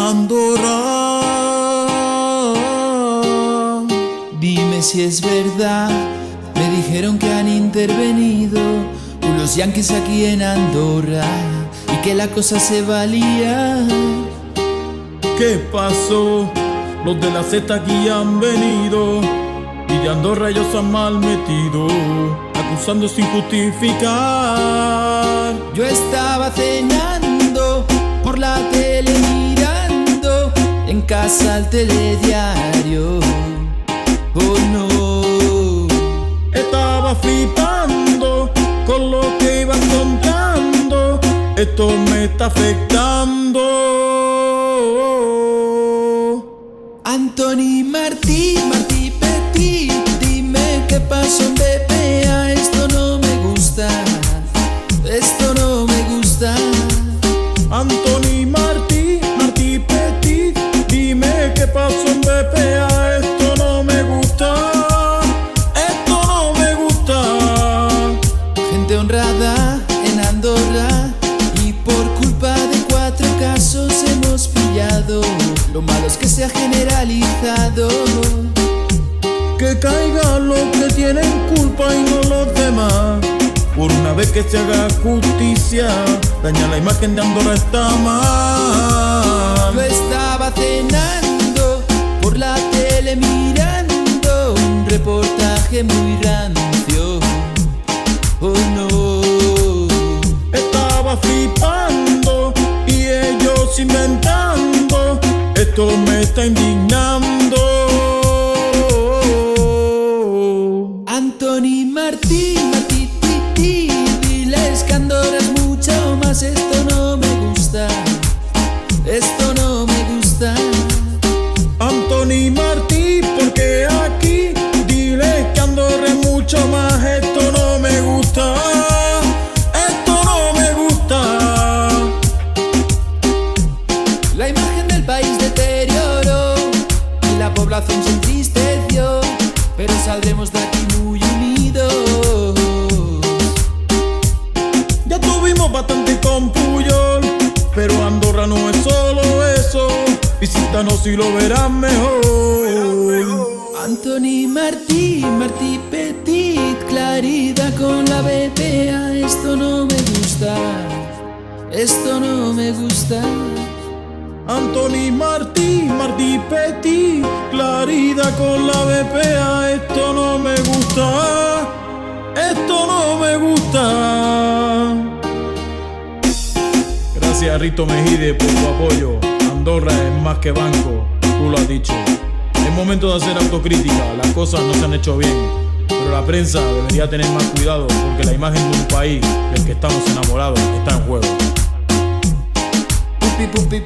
Andorra. Dime si es verdad, me dijeron que han intervenido unos yanquis aquí en Andorra y que la cosa se va a liar. ¿Qué pasó? Los de la Z aquí han venido y de Andorra ellos han mal metido, acusando sin justificar. Yo estaba cenando por la tele mirando en casa el telediario. Oh no. Estaba flipando con lo que iban contando. Esto me está afectando. Anthony Martí Petit, dime qué pasó en BPA. Esto no me gusta, esto no me gusta. Anthony Martí Petit, dime qué pasó en BPA. Esto no me gusta, esto no me gusta. Gente honrada en Andorra y por culpa de 4 casos hemos pillado. Lo malo es que se ha generalizado. Que caigan los que tienen culpa y no los demás. Por una vez que se haga justicia, dañar la imagen de Andorra está mal. Yo estaba cenando por la tele mirando un reportaje muy rancio. Oh no. Estaba flipando y ellos inventando. Esto me está indignando. Anthony Martí, diles que Andorra es mucho más. Esto no me gusta, esto no me gusta. Anthony Martí, porque aquí dile que Andorra es mucho más. Esto no me gusta, esto no me gusta. La imagen del país deterioró y la población se entristeció, pero saldremos de aquí muy unidos. Ya tuvimos bastante con Puyol, pero Andorra no es solo eso. Visítanos y lo verás mejor. Anthony Martí Petit, claridad con la BPA. Esto no me gusta, esto no me gusta. Anthony Martí Petit, claridad con la BPA. Esto no me gusta, esto no me gusta. Gracias Rito Mejide por tu apoyo. Andorra es más que banco, tú lo has dicho. Es momento de hacer autocrítica, las cosas no se han hecho bien, pero la prensa debería tener más cuidado porque la imagen de un país del que estamos enamorados está en juego. Pupi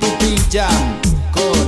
Jam con